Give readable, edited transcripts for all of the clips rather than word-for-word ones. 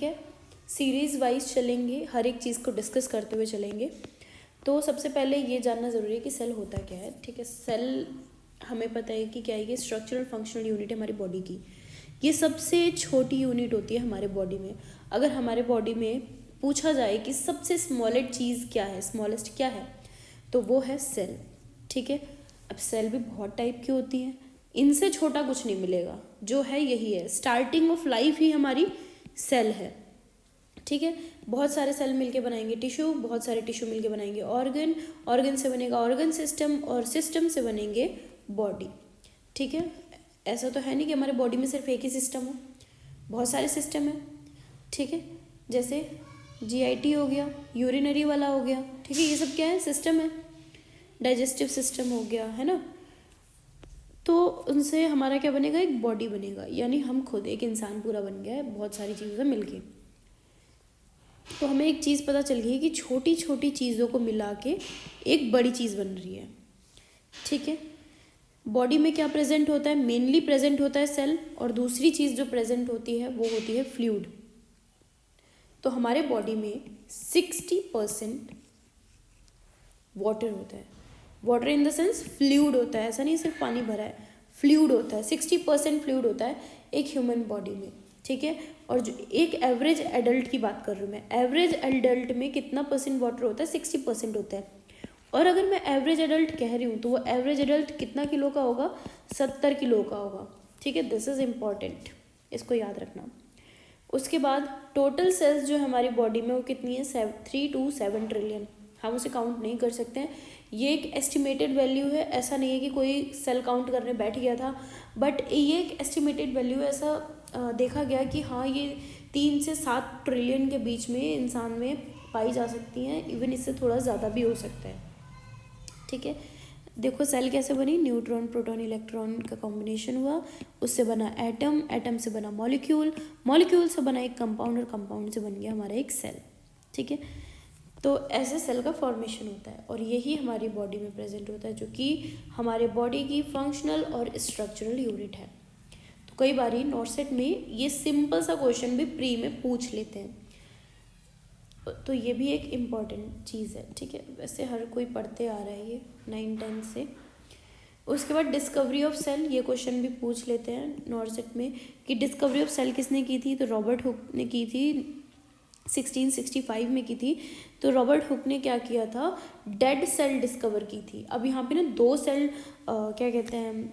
है, series wise चलेंगे, हर एक चीज़ को डिस्कस करते हुए चलेंगे। तो सबसे पहले ये जानना ज़रूरी है कि सेल होता क्या है। ठीक है, सेल हमें पता है कि क्या है, ये स्ट्रक्चरल फंक्शनल यूनिट है हमारी बॉडी की। ये सबसे छोटी यूनिट होती है हमारे बॉडी में। अगर हमारे बॉडी में पूछा जाए कि सबसे स्मॉलेस्ट चीज़ क्या है, स्मॉलेस्ट क्या है, तो वो है सेल। ठीक है, अब सेल भी बहुत टाइप की होती हैं, इनसे छोटा कुछ नहीं मिलेगा। जो है यही है, स्टार्टिंग ऑफ लाइफ ही हमारी सेल है। ठीक है, बहुत सारे सेल मिलके बनाएंगे टिश्यू, बहुत सारे टिश्यू मिलके बनाएंगे ऑर्गन, ऑर्गन से बनेगा ऑर्गन सिस्टम, और सिस्टम से बनेंगे बॉडी। ठीक है, ऐसा तो है नहीं कि हमारे बॉडी में सिर्फ एक ही सिस्टम हो, बहुत सारे सिस्टम है। ठीक है, जैसे जीआईटी हो गया, यूरिनरी वाला हो गया। ठीक है, ये सब क्या है, सिस्टम है। डाइजेस्टिव सिस्टम हो गया, है ना। तो उनसे हमारा क्या बनेगा, एक बॉडी बनेगा, यानी हम खुद एक इंसान पूरा बन गया है बहुत सारी चीज़ों से मिलके। तो हमें एक चीज़ पता चल गई है कि छोटी छोटी चीज़ों को मिला के एक बड़ी चीज़ बन रही है। ठीक है, बॉडी में क्या प्रेजेंट होता है, मेनली प्रेजेंट होता है सेल, और दूसरी चीज़ जो प्रेजेंट होती है वो होती है फ्लूइड। तो हमारे बॉडी में 60% वाटर होता है। Water in the sense fluid होता है, ऐसा नहीं सिर्फ पानी भरा है, फ्लूइड होता है। 60% फ्लूइड होता है एक ह्यूमन बॉडी में। ठीक है, और जो एक एवरेज एडल्ट की बात कर रही हूँ मैं, एवरेज एडल्ट में कितना परसेंट वाटर होता है, 60% होता है। और अगर मैं एवरेज एडल्ट कह रही हूँ तो वो एवरेज एडल्ट कितना किलो का होगा, 70 किलो का होगा। ठीक है, दिस इज इम्पॉर्टेंट, इसको याद रखना। उसके बाद टोटल सेल्स जो हमारी बॉडी में वो कितनी है, 3 to 7 ट्रिलियन। हम उसे काउंट नहीं कर सकते हैं, ये एक एस्टिमेटेड वैल्यू है। ऐसा नहीं है कि कोई सेल काउंट करने बैठ गया था, बट ये एक एस्टिमेटेड वैल्यू है। ऐसा देखा गया कि हाँ, ये 3 से 7 ट्रिलियन के बीच में इंसान में पाई जा सकती हैं, इवन इससे थोड़ा ज़्यादा भी हो सकता है। ठीक है, देखो सेल कैसे बनी, न्यूट्रॉन प्रोटॉन इलेक्ट्रॉन का कॉम्बिनेशन हुआ, उससे बना एटम, एटम से बना मॉलिक्यूल, मॉलिक्यूल से बना एक कंपाउंड, और कंपाउंड से बन गया हमारा एक सेल। ठीक है, तो ऐसे सेल का फॉर्मेशन होता है, और यही हमारी बॉडी में प्रेजेंट होता है, जो कि हमारे बॉडी की फंक्शनल और स्ट्रक्चरल यूनिट है। तो कई बार नॉर्सेट में ये सिंपल सा क्वेश्चन भी प्री में पूछ लेते हैं, तो ये भी एक इम्पॉर्टेंट चीज़ है। ठीक है, वैसे हर कोई पढ़ते आ रहा है ये 9-10 से। उसके बाद डिस्कवरी ऑफ सेल, ये क्वेश्चन भी पूछ लेते हैं नॉर्सेट में कि डिस्कवरी ऑफ सेल किसने की थी, तो रॉबर्ट हुक ने की थी, 1665 में की थी। तो रॉबर्ट हुक ने क्या किया था, डेड सेल डिस्कवर की थी। अब यहाँ पे ना 2 सेल क्या कहते हैं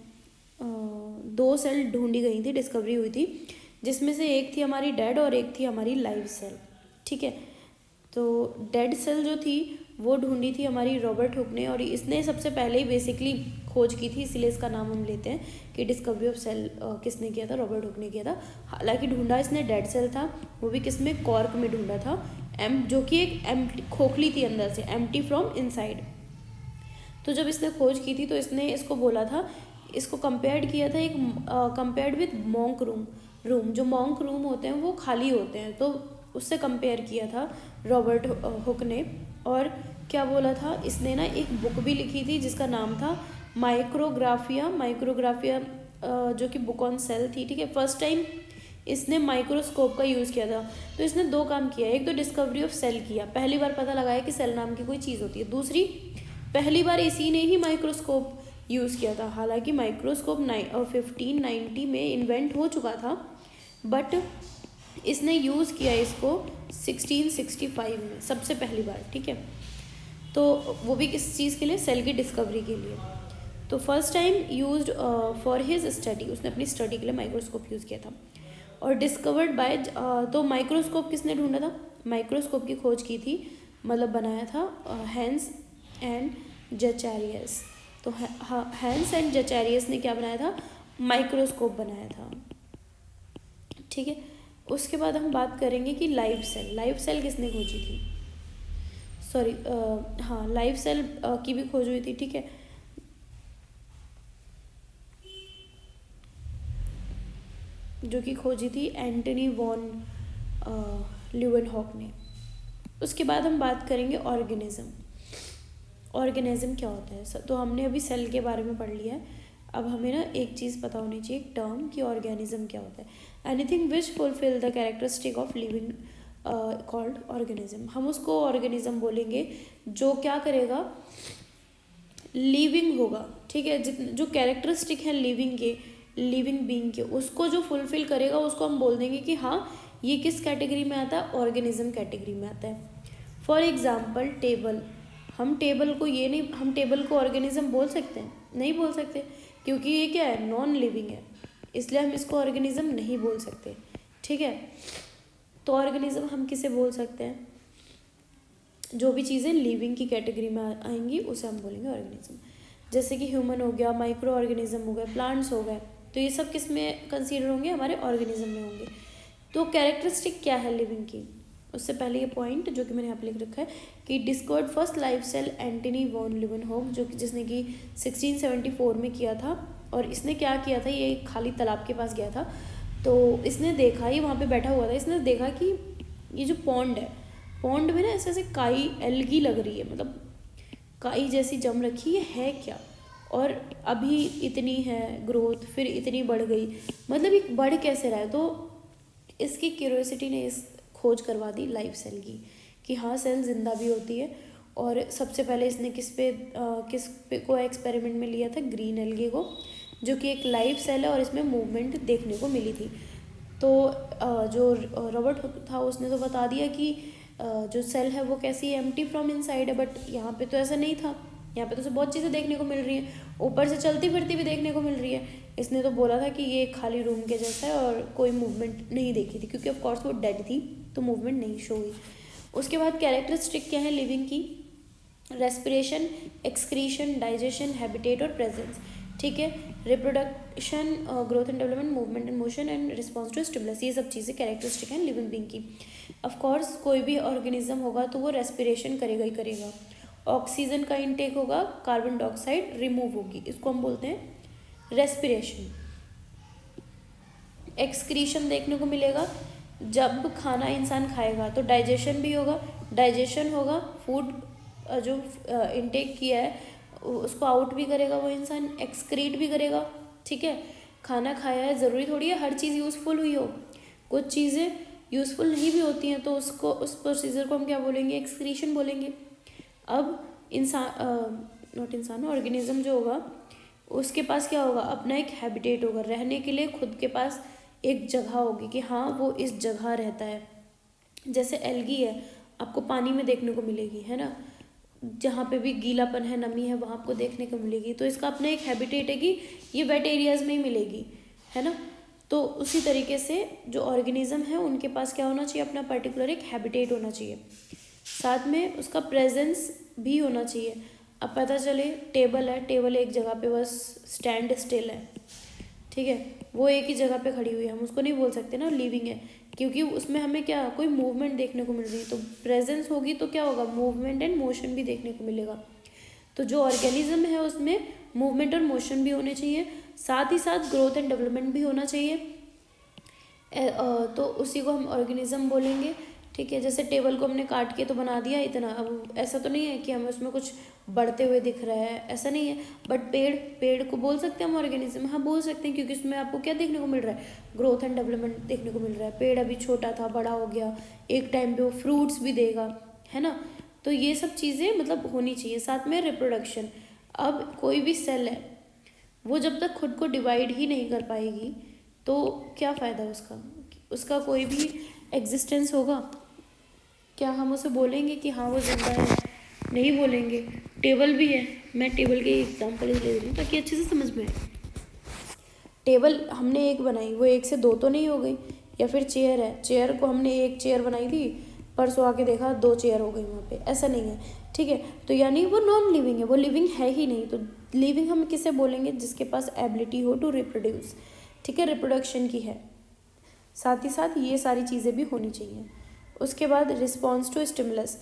2 सेल ढूंढी गई थी, डिस्कवरी हुई थी, जिसमें से एक थी हमारी डेड और एक थी हमारी लाइव सेल। ठीक है, तो डेड सेल जो थी वो ढूंढी थी हमारी रॉबर्ट हुक ने, और इसने सबसे पहले ही बेसिकली खोज की थी, इसलिए इसका नाम हम लेते हैं कि डिस्कवरी ऑफ सेल किसने किया था, रॉबर्ट हुक ने किया था। हालांकि ढूंढा इसने डेड सेल था, वो भी किसमें, कॉर्क में ढूंढा था, जो कि एक एम्प्टी खोखली थी अंदर से, एम्प्टी फ्रॉम इनसाइड। तो जब इसने खोज की थी तो इसने इसको बोला था, इसको कंपेयर्ड किया था एक कंपेयर्ड विद मॉन्क रूम। जो मॉन्क रूम होते हैं वो खाली होते हैं, तो उससे कंपेयर किया था रॉबर्ट हुक ने। और क्या बोला था इसने ना, एक बुक भी लिखी थी जिसका नाम था माइक्रोग्राफिया, जो कि बुक ऑन सेल थी। ठीक है, फर्स्ट टाइम इसने माइक्रोस्कोप का यूज़ किया था। तो इसने 2 काम किया, एक तो डिस्कवरी ऑफ सेल किया, पहली बार पता लगाया कि सेल नाम की कोई चीज़ होती है। दूसरी, पहली बार इसी ने ही माइक्रोस्कोप यूज़ किया था। हालांकि माइक्रोस्कोप 1590 में इन्वेंट हो चुका था, बट इसने यूज़ किया इसको 1665 में सबसे पहली बार। ठीक है, तो वो भी किस चीज़ के लिए, सेल की डिस्कवरी के लिए। तो first time used for his study, उसने अपनी स्टडी के लिए माइक्रोस्कोप यूज़ किया था। और डिस्कवर्ड बाय, तो माइक्रोस्कोप किसने ढूंढा था, माइक्रोस्कोप की खोज की थी, मतलब बनाया था हैंस एंड जचारियस। तो हैंस एंड जचारियस ने क्या बनाया था, माइक्रोस्कोप बनाया था। ठीक है, उसके बाद हम बात करेंगे कि लाइव सेल किसने खोजी थी, सॉरी हाँ, लाइव सेल की भी खोज हुई थी। ठीक है, जो कि खोजी थी एंटनी वॉन ल्यूवेनहॉक ने। उसके बाद हम बात करेंगे ऑर्गेनिज्म क्या होता है। तो हमने अभी सेल के बारे में पढ़ लिया है, अब हमें ना एक चीज़ पता होनी चाहिए, एक टर्म कि ऑर्गेनिज्म क्या होता है। Anything which fulfil the characteristic of living called organism. हम उसको ऑर्गेनिज्म बोलेंगे जो क्या करेगा, लिविंग होगा, ठीक है। जितने जो कैरेक्टरिस्टिक है लिविंग के, लिविंग बीइंग के, उसको जो फुलफिल करेगा उसको हम बोल देंगे कि हाँ ये किस कैटेगरी में आता है, ऑर्गेनिज्म कैटेगरी में आता है। फॉर एग्जाम्पल टेबल, हम टेबल को ये नहीं, हम टेबल को ऑर्गेनिज्म बोल सकते हैं? नहीं बोल सकते, क्योंकि ये क्या है, नॉन लिविंग है, इसलिए हम इसको ऑर्गेनिज्म नहीं बोल सकते, ठीक है। तो ऑर्गेनिज्म हम किसे बोल सकते हैं, जो भी चीज़ें लिविंग की कैटेगरी में आएंगी उसे हम बोलेंगे ऑर्गेनिज्म। जैसे कि ह्यूमन हो गया, माइक्रो ऑर्गेनिज्म हो गए, प्लांट्स हो गए, तो ये सब किस में कंसीडर होंगे, हमारे ऑर्गेनिज्म में होंगे। तो कैरेक्टरिस्टिक क्या है लिविंग की, उससे पहले ये पॉइंट जो कि मैंने यहाँ पे लिख रखा है कि discovered first life cell Antonie van Leeuwenhoek, जो कि जिसने कि 1674 में किया था। और इसने क्या किया था, ये खाली तालाब के पास गया था, तो इसने देखा, ये वहाँ पे बैठा हुआ था, इसने देखा कि ये जो पॉन्ड है, पॉन्ड में ना ऐसे ऐसे काई एल्गी लग रही है, मतलब काई जैसी जम रखी है क्या, और अभी इतनी है ग्रोथ, फिर इतनी बढ़ गई, मतलब ये बढ़ कैसे रहा है। तो इसकी क्यूरियोसिटी ने इस खोज करवा दी लाइफ सेल की, कि हाँ सेल जिंदा भी होती है। और सबसे पहले इसने किस पे को एक्सपेरिमेंट में लिया था, ग्रीन एल्गी को, जो कि एक लाइफ सेल है और इसमें मूवमेंट देखने को मिली थी। तो जो रॉबर्ट हुक था उसने तो बता दिया कि जो सेल है वो कैसी है, एम्प्टी फ्रॉम इनसाइड है, बट यहाँ पे तो ऐसा नहीं था, यहाँ पे तो उसे बहुत चीज़ें देखने को मिल रही हैं, ऊपर से चलती फिरती भी देखने को मिल रही है। इसने तो बोला था कि ये खाली रूम के जैसा है और कोई मूवमेंट नहीं देखी थी, क्योंकि ऑफकोर्स वो डेड थी तो मूवमेंट नहीं शो हुई। उसके बाद कैरेक्टरिस्टिक क्या है लिविंग की, रेस्पिरेशन, एक्सक्रीशन, डाइजेशन, हैबिटेट और प्रेजेंस, ठीक है। Reproduction, growth and development, movement and motion and response to stimulus, ये सब चीज़ें कैरेक्टरिस्टिक हैं लिविंग बीइंग की। ऑफ कोर्स कोई भी ऑर्गेनिज्म होगा तो वो रेस्पिरेशन करेगा ही करेगा, ऑक्सीजन का इनटेक होगा, कार्बन डाइऑक्साइड रिमूव होगी, इसको हम बोलते हैं रेस्पिरेशन। एक्सक्रीशन देखने को मिलेगा, जब खाना इंसान खाएगा तो डाइजेशन भी होगा, डाइजेशन होगा, फूड जो इनटेक किया है उसको आउट भी करेगा वो इंसान, एक्सक्रीट भी करेगा, ठीक है। खाना खाया है, ज़रूरी थोड़ी है हर चीज़ यूज़फुल हुई हो, कुछ चीज़ें यूज़फुल नहीं भी होती हैं, तो उसको उस प्रोसीजर को हम क्या बोलेंगे, एक्सक्रीशन बोलेंगे। अब इंसान ऑर्गेनिज्म जो होगा उसके पास क्या होगा, अपना एक हैबिटेट होगा, रहने के लिए खुद के पास एक जगह होगी कि हाँ वो इस जगह रहता है। जैसे एल्गी है, आपको पानी में देखने को मिलेगी, है ना, जहाँ पे भी गीलापन है, नमी है, वहाँ आपको देखने को मिलेगी, तो इसका अपना एक हैबिटेट है कि ये वेट एरियाज़ में ही मिलेगी, है ना। तो उसी तरीके से जो ऑर्गेनिज्म है उनके पास क्या होना चाहिए, अपना पर्टिकुलर एक हैबिटेट होना चाहिए, साथ में उसका प्रेजेंस भी होना चाहिए। अब पता चले टेबल है, टेबल एक जगह पे बस स्टैंड स्टिल है, ठीक है, वो एक ही जगह पे खड़ी हुई है, हम उसको नहीं बोल सकते ना लिविंग है, क्योंकि उसमें हमें क्या कोई मूवमेंट देखने को मिल रही है, तो प्रेजेंस होगी तो क्या होगा, मूवमेंट एंड मोशन भी देखने को मिलेगा। तो जो ऑर्गेनिज्म है उसमें मूवमेंट और मोशन भी होने चाहिए, साथ ही साथ ग्रोथ एंड डेवलपमेंट भी होना चाहिए, तो उसी को हम ऑर्गेनिज्म बोलेंगे, ठीक है। जैसे टेबल को हमने काट के तो बना दिया इतना, अब ऐसा तो नहीं है कि हमें उसमें कुछ बढ़ते हुए दिख रहा है, ऐसा नहीं है। बट पेड़ को बोल सकते हैं हम ऑर्गेनिज्म, हाँ बोल सकते हैं, क्योंकि उसमें आपको क्या देखने को मिल रहा है, ग्रोथ एंड डेवलपमेंट देखने को मिल रहा है। पेड़ अभी छोटा था, बड़ा हो गया, एक टाइम पे वो फ्रूट्स भी देगा, है ना। तो ये सब चीज़ें मतलब होनी चाहिए, साथ में रिप्रोडक्शन। अब कोई भी सेल है वो जब तक खुद को डिवाइड ही नहीं कर पाएगी तो क्या फ़ायदा उसका कोई भी एग्जिस्टेंस होगा क्या, हम उसे बोलेंगे कि हाँ वो जिंदा है, नहीं बोलेंगे। टेबल भी है, मैं टेबल के एग्जांपल ले रही हूँ ताकि अच्छे से समझ में आए। टेबल हमने एक बनाई, वो एक से दो तो नहीं हो गई, या फिर चेयर है, चेयर को हमने एक चेयर बनाई थी, परसों आके देखा 2 चेयर हो गई वहाँ पे, ऐसा नहीं है, ठीक है। तो यानी वो नॉन लिविंग है, वो लिविंग है ही नहीं। तो लिविंग हम किसे बोलेंगे, जिसके पास एबिलिटी हो टू रिप्रोड्यूस, ठीक है, रिप्रोडक्शन की है, साथ ही साथ ये सारी चीज़ें भी होनी चाहिए। उसके बाद रिस्पॉन्स टू स्टिमुलस,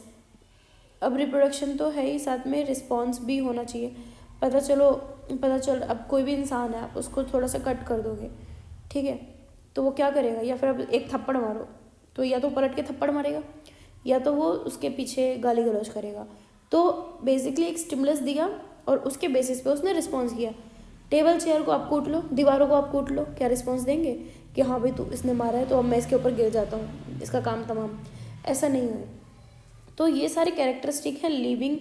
अब रिप्रोडक्शन तो है ही, साथ में रिस्पॉन्स भी होना चाहिए। पता चल अब कोई भी इंसान है, आप उसको थोड़ा सा कट कर दोगे, ठीक है, तो वो क्या करेगा, या फिर अब एक थप्पड़ मारो तो या तो पलट के थप्पड़ मारेगा या तो वो उसके पीछे गाली गलौज करेगा। तो बेसिकली एक स्टिमुलस दिया और उसके बेसिस पे उसने रिस्पॉन्स किया, टेबल चेयर को आप कूट लो, दीवारों को आप कूट लो, क्या रिस्पॉन्स देंगे कि हाँ भाई तू इसने मारा है तो अब मैं इसके ऊपर गिर जाता हूँ, इसका काम तमाम। ऐसा नहीं है। तो ये सारे कैरेक्टरिस्टिक हैं लिविंग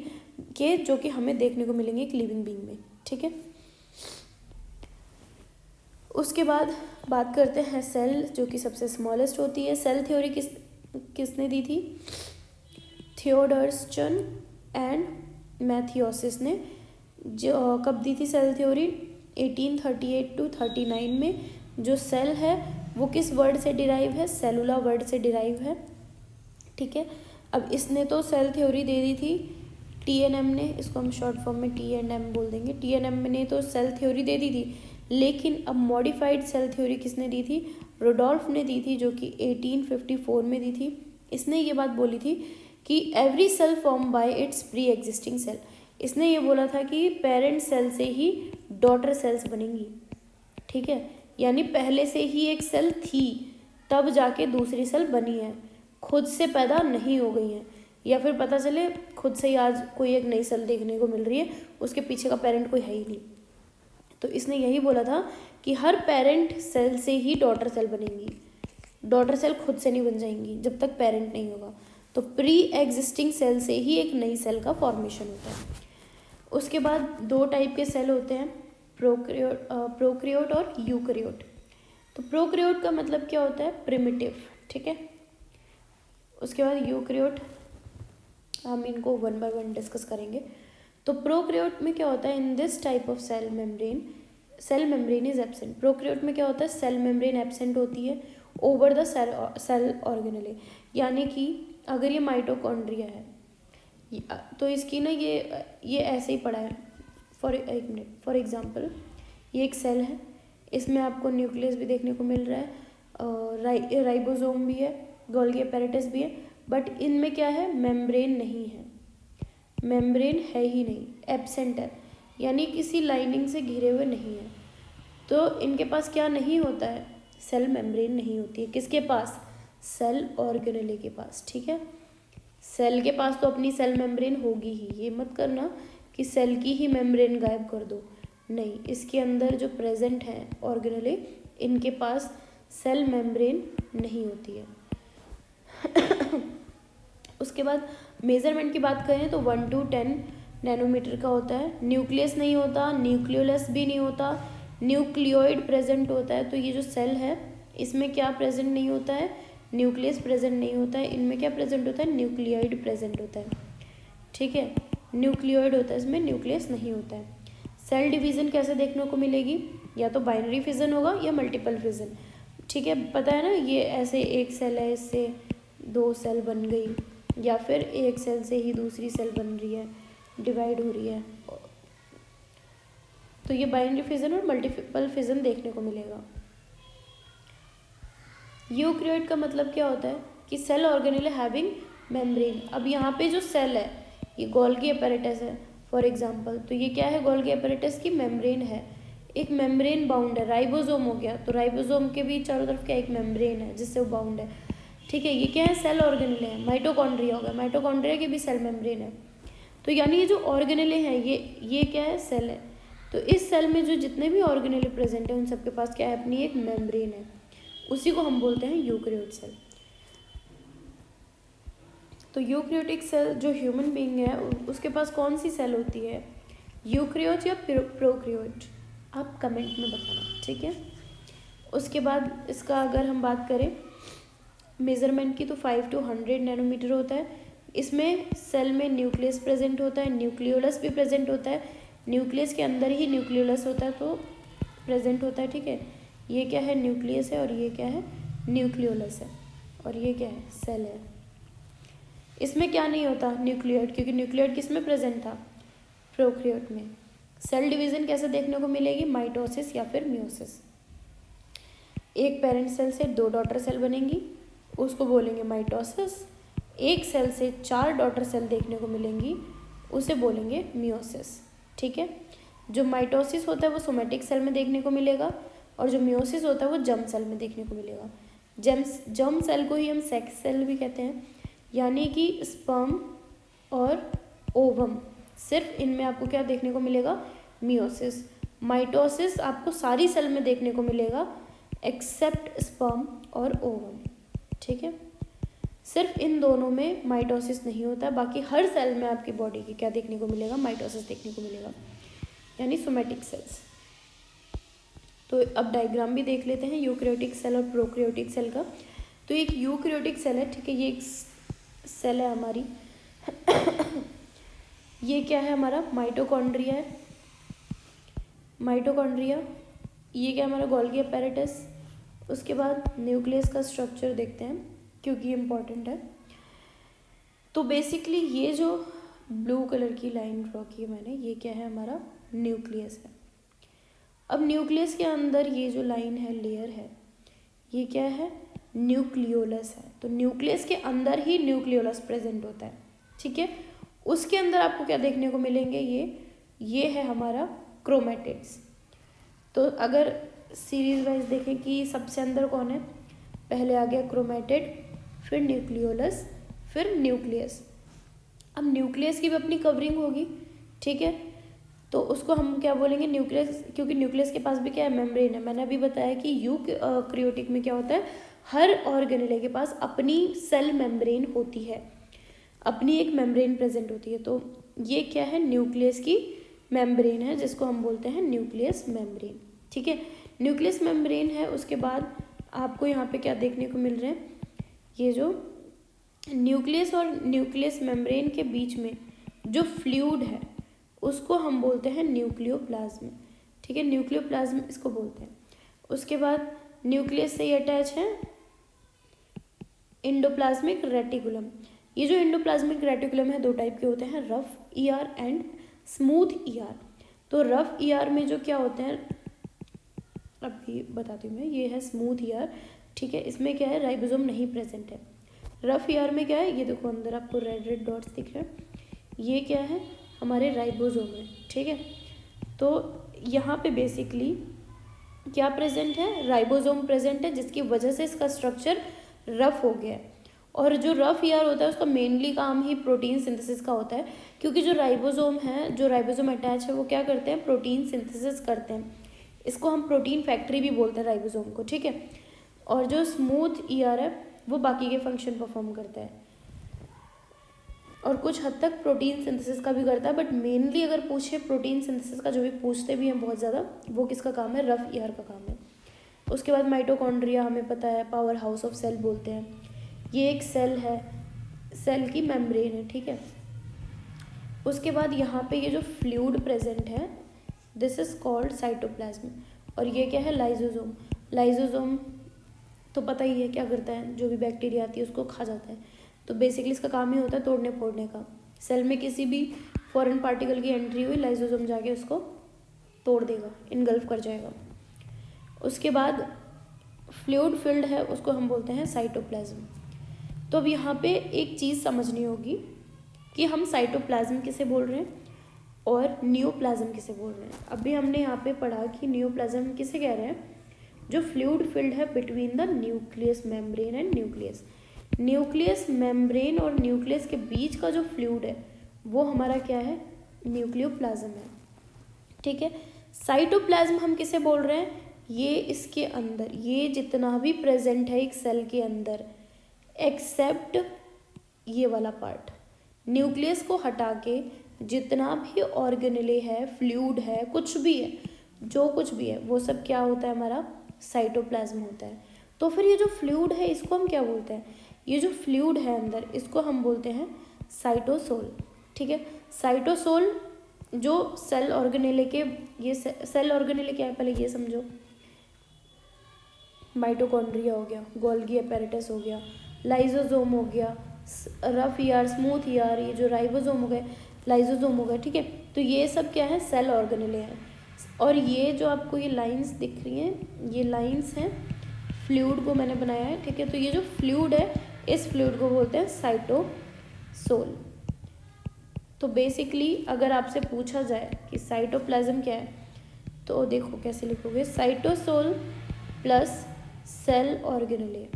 के जो कि हमें देखने को मिलेंगे एक लिविंग बीइंग में, ठीक है। उसके बाद बात करते हैं सेल, जो कि सबसे स्मॉलेस्ट होती है। सेल थ्योरी किसने दी थी? थियोडर्स्टन एंड मैथियोसिस ने। जो कब दी थी सेल थ्योरी? 1838 to 39 में। जो सेल है वो किस वर्ड से डिराइव है? सेलुला वर्ड से डिराइव है, ठीक है। अब इसने तो सेल थ्योरी दे दी थी, TNM ने, इसको हम शॉर्ट फॉर्म में TNM बोल देंगे। TNM ने तो सेल थ्योरी दे दी थी, लेकिन अब मॉडिफाइड सेल थ्योरी किसने दी थी? रुडोल्फ ने दी थी, जो कि 1854 में दी थी। इसने ये बात बोली थी कि every cell form by its pre existing cell. इसने ये बोला था कि पेरेंट सेल से ही डॉटर सेल्स बनेंगी, ठीक है। यानी पहले से ही एक सेल थी, तब जाके दूसरी सेल बनी है, खुद से पैदा नहीं हो गई है। या फिर पता चले खुद से ही आज कोई एक नई सेल देखने को मिल रही है, उसके पीछे का पेरेंट कोई है ही नहीं। तो इसने यही बोला था कि हर पेरेंट सेल से ही डॉटर सेल बनेंगी, डॉटर सेल खुद से नहीं बन जाएंगी जब तक पेरेंट नहीं होगा। तो प्री एग्जिस्टिंग सेल से ही एक नई सेल का फॉर्मेशन होता है। उसके बाद दो टाइप के सेल होते हैं, प्रोक्रियोट और यूकरियोट। तो प्रोक्रियोट का मतलब क्या होता है? प्रिमिटिव, ठीक है। उसके बाद यूकरियोट, हम इनको वन बाय वन डिस्कस करेंगे। तो प्रोक्रियोट में क्या होता है? In this type of cell membrane is absent. Prokaryote में क्या होता है? सेल मेम्ब्रेन एब्सेंट होती है ओवर द सेल ऑर्गेनेले। यानी कि अगर ये माइटोकॉन्ड्रिया है तो इसकी ना ये ऐसे ही पड़ा है। फॉर एग्जांपल ये एक सेल है, इसमें आपको न्यूक्लियस भी देखने को मिल रहा है, और राइबोसोम भी है, गोल्गी एपेरेटस भी है, बट इनमें क्या है? मेम्ब्रेन नहीं है, मेम्ब्रेन है ही नहीं, एब्सेंट है, यानी किसी लाइनिंग से घिरे हुए नहीं है। तो इनके पास क्या नहीं होता है? सेल मेम्ब्रेन नहीं होती है। किसके पास? सेल ऑर्गेनेले के पास, ठीक है। सेल के पास तो अपनी सेल मेम्ब्रेन होगी ही, ये मत करना कि सेल की ही मेम्ब्रेन गायब कर दो, नहीं। इसके अंदर जो प्रेजेंट है ऑर्गेनेले, इनके पास सेल मेम्ब्रेन नहीं होती है। उसके बाद मेजरमेंट की बात करें तो 1 to 10 नैनोमीटर का होता है। न्यूक्लियस नहीं होता, न्यूक्लियोलस भी नहीं होता, न्यूक्लियोइड प्रेजेंट होता है। तो ये जो सेल है इसमें क्या प्रेजेंट नहीं होता है? न्यूक्लियस प्रेजेंट नहीं होता है। इनमें क्या प्रेजेंट होता है? न्यूक्लियोइड प्रेजेंट होता है, ठीक है। न्यूक्लियोइड होता है, इसमें न्यूक्लियस नहीं होता है। सेल डिवीज़न कैसे देखने को मिलेगी? या तो बाइनरी फिजन होगा या मल्टीपल फिजन, ठीक है। पता है ना, ये ऐसे एक सेल है, इससे दो सेल बन गई, या फिर एक सेल से ही दूसरी सेल बन रही है, डिवाइड हो रही है। तो ये बाइनरी फिजन और मल्टीपल फिजन देखने को मिलेगा। यूकैरियोट का मतलब क्या होता है? कि सेल ऑर्गेनेले हैविंग मेम्ब्रेन। अब यहाँ पे जो सेल है ये गोल्गी एपेरेटस है फॉर एग्जांपल, तो ये क्या है? गोल्गी एपेरेटस की मेम्ब्रेन है, एक मेम्ब्रेन बाउंड है। राइबोसोम हो गया, तो राइबोसोम के भी चारों तरफ क्या? एक मेम्ब्रेन है जिससे वो बाउंड है, ठीक है। ये क्या है? सेल ऑर्गेनेले है। माइटोकॉन्ड्रिया होगा, माइटोकॉन्ड्रिया की भी सेल मेम्ब्रेन है। तो यानी ये जो ऑर्गेनेले हैं ये क्या है? सेल है। तो इस सेल में जो जितने भी ऑर्गेनेले प्रेजेंट है उन सबके पास क्या है? अपनी एक मेम्ब्रेन है, उसी को हम बोलते हैं यूकैरियोट सेल। तो यूकैरियोटिक सेल जो ह्यूमन बीइंग है उसके पास कौन सी सेल होती है? यूकैरियोट या प्रोकैरियोट? आप कमेंट में बताना, ठीक है। उसके बाद इसका अगर हम बात करें मेज़रमेंट की तो 5 to 100 नैनोमीटर होता है। इसमें सेल में न्यूक्लियस प्रेजेंट होता है, न्यूक्लियोलस भी प्रेजेंट होता है, न्यूक्लियस के अंदर ही न्यूक्लियोलस होता है तो प्रेजेंट होता है, ठीक है। ये क्या है? न्यूक्लियस है, और ये क्या है? न्यूक्लियोलस है, और ये क्या है? सेल है। इसमें क्या नहीं होता? न्यूक्लियोइड, क्योंकि न्यूक्लियोइड किस में प्रेजेंट था? प्रोकैरियोट में। सेल डिवीजन कैसे देखने को मिलेगी? माइटोसिस या फिर मियोसिस। एक पेरेंट सेल से दो डॉटर सेल बनेंगी, उसको बोलेंगे माइटोसिस। एक सेल से 4 डॉटर सेल देखने को मिलेंगी, उसे बोलेंगे मियोसिस, ठीक है। जो माइटोसिस होता है वो सोमेटिक सेल में देखने को मिलेगा, और जो मियोसिस होता है वो जर्म सेल में देखने को मिलेगा। जर्म सेल को ही हम सेक्स सेल भी कहते हैं, यानी कि स्पर्म और ओवम, सिर्फ इनमें आपको क्या देखने को मिलेगा? मियोसिस। माइटोसिस आपको सारी सेल में देखने को मिलेगा एक्सेप्ट स्पर्म और ओवम, ठीक है। सिर्फ इन दोनों में माइटोसिस नहीं होता, बाकी हर सेल में आपकी बॉडी की क्या देखने को मिलेगा, माइटोसिस देखने को मिलेगा, यानी सोमेटिक सेल्स। तो अब डायग्राम भी देख लेते हैं यूकैरियोटिक सेल और प्रोकैरियोटिक सेल का। तो एक यूकैरियोटिक सेल है, ठीक है, ये एक सेल है हमारी ये क्या है हमारा, माइटोकॉन्ड्रिया है, माइटोकॉन्ड्रिया। ये क्या है हमारा, गोल्गी apparatus। उसके बाद न्यूक्लियस का स्ट्रक्चर देखते हैं क्योंकि इम्पॉर्टेंट है। तो बेसिकली ये जो ब्लू कलर की लाइन ड्रॉ की है मैंने, ये क्या है हमारा, न्यूक्लियस है। अब न्यूक्लियस के अंदर ये जो लाइन है, लेयर है, ये क्या है, न्यूक्लियोलस है। तो न्यूक्लियस के अंदर ही न्यूक्लियोलस प्रेजेंट होता है, ठीक है। उसके अंदर आपको क्या देखने को मिलेंगे, ये है हमारा क्रोमेटिड्स। तो अगर सीरीज वाइज देखें कि सबसे अंदर कौन है, पहले आ गया क्रोमेटिड, फिर न्यूक्लियोलस, फिर न्यूक्लियस। अब न्यूक्लियस की भी अपनी कवरिंग होगी, ठीक है। तो उसको हम क्या बोलेंगे, न्यूक्लियस, क्योंकि न्यूक्लियस के पास भी क्या है, मेम्ब्रेन है। मैंने अभी बताया कि यूकैरियोटिक में क्या होता है, हर ऑर्गेनेले के पास अपनी सेल मेम्ब्रेन होती है, अपनी एक मेम्ब्रेन प्रेजेंट होती है। तो ये क्या है, न्यूक्लियस की मेम्ब्रेन है, जिसको हम बोलते हैं न्यूक्लियस मेम्ब्रेन, ठीक है। न्यूक्लियस मेम्ब्रेन है। उसके बाद आपको यहाँ पे क्या देखने को मिल रहे हैं, ये जो न्यूक्लियस और न्यूक्लियस मेम्ब्रेन के बीच में जो फ्लूइड है उसको हम बोलते हैं न्यूक्लियोप्लाज्म, ठीक है, न्यूक्लियोप्लाज्म इसको बोलते हैं। उसके बाद न्यूक्लियस से ही अटैच है एंडोप्लाज्मिक रेटिकुलम। ये जो एंडोप्लाज्मिक रेटिकुलम है, दो टाइप के होते हैं, rough ER and smooth ER. तो रफ ईआर में जो क्या होते हैं, अभी बताती हूँ मैं, ये है स्मूथ ईआर, ठीक है। इसमें क्या है, राइबोसोम नहीं प्रेजेंट है। रफ ईआर में क्या है, ये देखो अंदर आपको रेड रेड डॉट्स दिख रहे हैं, ये क्या है, हमारे राइबोसोम है, ठीक है। तो यहाँ पे बेसिकली क्या प्रेजेंट है, राइबोसोम प्रेजेंट है, जिसकी वजह से इसका स्ट्रक्चर रफ हो गया है। और जो रफ ईआर होता है उसका मेनली काम ही प्रोटीन सिंथेसिस का होता है, क्योंकि जो राइबोसोम है, जो राइबोसोम अटैच है, वो क्या करते हैं, प्रोटीन सिंथेसिस करते हैं। इसको हम प्रोटीन फैक्ट्री भी बोलते हैं राइबोसोम को, ठीक है। और जो स्मूथ ईआर है वो बाकी के फंक्शन परफॉर्म करता है और कुछ हद तक प्रोटीन सिंथेसिस का भी करता है, बट मेनली अगर पूछे प्रोटीन सिंथेसिस का, जो भी पूछते भी हैं बहुत ज़्यादा, वो किसका काम है, रफ ईआर का काम है। उसके बाद माइटोकॉन्ड्रिया हमें पता है, पावर हाउस ऑफ सेल बोलते हैं। ये एक सेल है, सेल की मेम्ब्रेन है, ठीक है। उसके बाद यहाँ पे ये जो फ्लूइड प्रेजेंट है, दिस इज कॉल्ड साइटोप्लाज्म। और ये क्या है, लाइजोसोम। लाइजोसोम तो पता ही है क्या करता है, जो भी बैक्टीरिया आती है उसको खा जाता है। तो बेसिकली इसका काम ही होता है तोड़ने फोड़ने का। सेल में किसी भी फॉरेन पार्टिकल की एंट्री हुई, लाइजोसोम जाके उसको तोड़ देगा, इनगल्फ कर जाएगा। उसके बाद फ्लूइड फिल्ड है, उसको हम बोलते हैं साइटोप्लाज्म। तो अब यहाँ पे एक चीज़ समझनी होगी कि हम साइटोप्लाज्म किसे बोल रहे हैं और नियोप्लाज्म किसे बोल रहे हैं। अभी हमने यहाँ पे पढ़ा कि नियोप्लाज्म किसे कह रहे हैं, जो फ्लूइड फिल्ड है between the nucleus membrane and nucleus. Nucleus membrane और न्यूक्लियस के बीच का जो फ्लूइड है वो हमारा क्या है, न्यूक्लियोप्लाज्म है, ठीक है। साइटोप्लाज्म हम किसे बोल रहे हैं, ये इसके अंदर, ये जितना भी प्रेजेंट है एक सेल के अंदर, एक्सेप्ट ये वाला पार्ट, न्यूक्लियस को हटा के जितना भी ऑर्गेनेले है, फ्लूइड है, कुछ भी है, जो कुछ भी है, वो सब क्या होता है, हमारा साइटोप्लाज्म होता है। तो फिर ये जो फ्लूइड है इसको हम क्या बोलते हैं, ये जो फ्लूइड है अंदर, इसको हम बोलते हैं साइटोसोल, ठीक है। साइटोसोल जो सेल ऑर्गेनेले के, ये सेल ऑर्गेनेले क्या है पहले ये समझो, माइटोकॉन्ड्रिया हो गया, गोल्गी apparatus हो गया, लाइजोसोम हो गया, रफ ईआर, स्मूथ ईआर, ये जो राइबोसोम हो गए, लाइजोसोम हो गए, ठीक है। तो ये सब क्या है, सेल ऑर्गेनेले हैं। और ये जो आपको ये लाइंस दिख रही हैं, ये लाइंस हैं फ्लूइड को मैंने बनाया है, ठीक है। तो ये जो फ्लूइड है, इस फ्लूइड को बोलते हैं साइटोसोल। तो बेसिकली अगर आपसे पूछा जाए कि साइटोप्लाज्म क्या है, तो देखो कैसे लिखोगे, साइटोसोल प्लस सेल ऑर्गेनेले,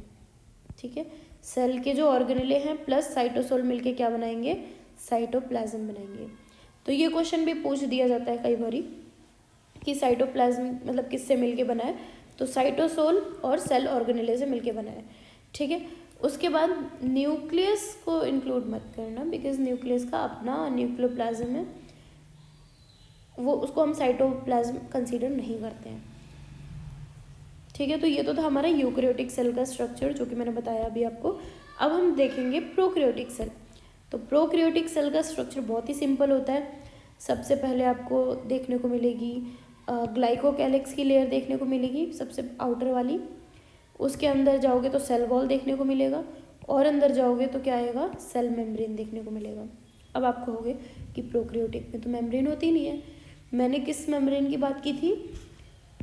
ठीक है। सेल के जो ऑर्गेनेले हैं प्लस साइटोसोल मिलके क्या बनाएंगे, साइटोप्लाज्म बनाएंगे। तो ये क्वेश्चन भी पूछ दिया जाता है कई बारी कि साइटोप्लाज्म मतलब किससे मिलके बना है, तो साइटोसोल और सेल ऑर्गेनेले से मिलके बना है, ठीक है। उसके बाद न्यूक्लियस को इंक्लूड मत करना, बिकॉज न्यूक्लियस का अपना न्यूक्लियोप्लाज्म है, वो उसको हम साइटोप्लाज्म कंसीडर नहीं करते हैं, ठीक है। तो ये तो था हमारा यूकैरियोटिक सेल का स्ट्रक्चर जो कि मैंने बताया अभी आपको। अब हम देखेंगे प्रोकैरियोटिक सेल। तो प्रोकैरियोटिक सेल का स्ट्रक्चर बहुत ही सिंपल होता है। सबसे पहले आपको देखने को मिलेगी ग्लाइकोकैलिक्स की लेयर देखने को मिलेगी, सबसे आउटर वाली। उसके अंदर जाओगे तो सेल वॉल देखने को मिलेगा, और अंदर जाओगे तो क्या आएगा, सेल मेम्ब्रेन देखने को मिलेगा। अब आप कहोगे कि प्रोकैरियोटिक में तो मेम्ब्रेन होती नहीं है। मैंने किस मेम्ब्रेन की बात की थी,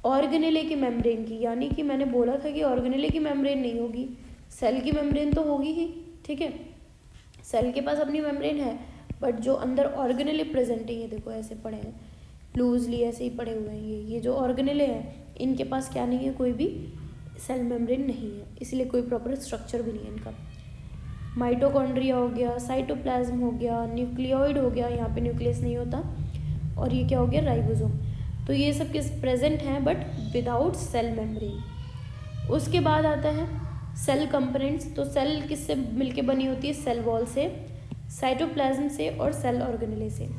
ऑर्गेनेले की मेम्ब्रेन की, यानी कि मैंने बोला था कि ऑर्गेनेले की मेम्ब्रेन नहीं होगी, सेल की मेम्ब्रेन तो होगी ही, ठीक है। सेल के पास अपनी मेम्ब्रेन है, बट जो अंदर ऑर्गेनेले प्रेजेंट है, ये देखो ऐसे पड़े हैं लूजली, ऐसे ही पड़े हुए हैं ये जो ऑर्गेनेले हैं, इनके पास क्या नहीं है, कोई भी सेल मेम्ब्रेन नहीं है, इसलिए कोई प्रॉपर स्ट्रक्चर भी नहीं है इनका। माइटोकॉन्ड्रिया हो गया, साइटोप्लाज्म हो गया, न्यूक्लियोइड हो गया, यहाँ पे न्यूक्लियस नहीं होता, और ये क्या हो गया, राइबोसोम। तो ये सब किस प्रेजेंट हैं बट विदाउट सेल मेम्ब्रेन। उसके बाद आता है सेल कंपोनेंट्स। तो सेल किससे मिलके बनी होती है, सेल वॉल से, साइटोप्लाज्म से और सेल ऑर्गेनेले से।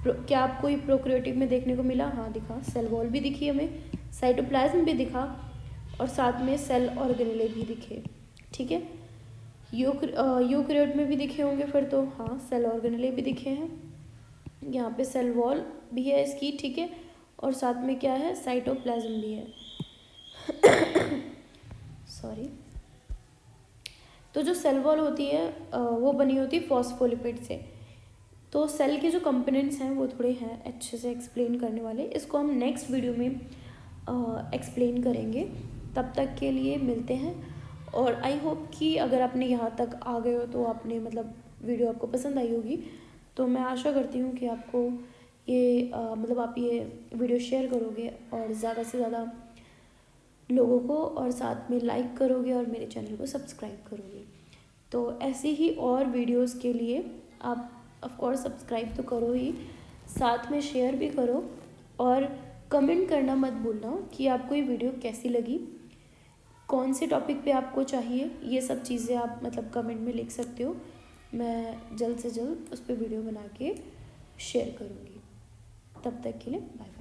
क्या आपको ये प्रोकैरियोटिक में देखने को मिला, हाँ दिखा, सेल वॉल भी दिखी हमें, साइटोप्लाज्म भी दिखा, और साथ में सेल ऑर्गेनेले भी दिखे, ठीक है। यूकैरियोट में भी दिखे होंगे फिर तो, हाँ सेल ऑर्गेनेले भी दिखे हैं, यहाँ पे सेल वॉल भी है इसकी, ठीक है, और साथ में क्या है, साइटोप्लाज्म भी है सॉरी। तो जो सेल वॉल होती है वो बनी होती है फॉस्फोलिपिड से। तो सेल के जो कंपोनेंट्स हैं वो थोड़े हैं अच्छे से एक्सप्लेन करने वाले, इसको हम नेक्स्ट वीडियो में एक्सप्लेन करेंगे। तब तक के लिए मिलते हैं, और आई होप कि अगर आपने यहाँ तक आ गए हो तो आपने मतलब वीडियो आपको पसंद आई होगी। तो मैं आशा करती हूँ कि आपको ये मतलब आप ये वीडियो शेयर करोगे और ज़्यादा से ज़्यादा लोगों को, और साथ में लाइक करोगे और मेरे चैनल को सब्सक्राइब करोगे। तो ऐसे ही और वीडियोस के लिए आप ऑफ कोर्स सब्सक्राइब तो करो ही, साथ में शेयर भी करो, और कमेंट करना मत भूलना कि आपको ये वीडियो कैसी लगी, कौन से टॉपिक पे आपको चाहिए, ये सब चीज़ें आप मतलब कमेंट में लिख सकते हो। मैं जल्द से जल्द उस पर वीडियो बना के शेयर करूँगी। तब तक के लिए बाय।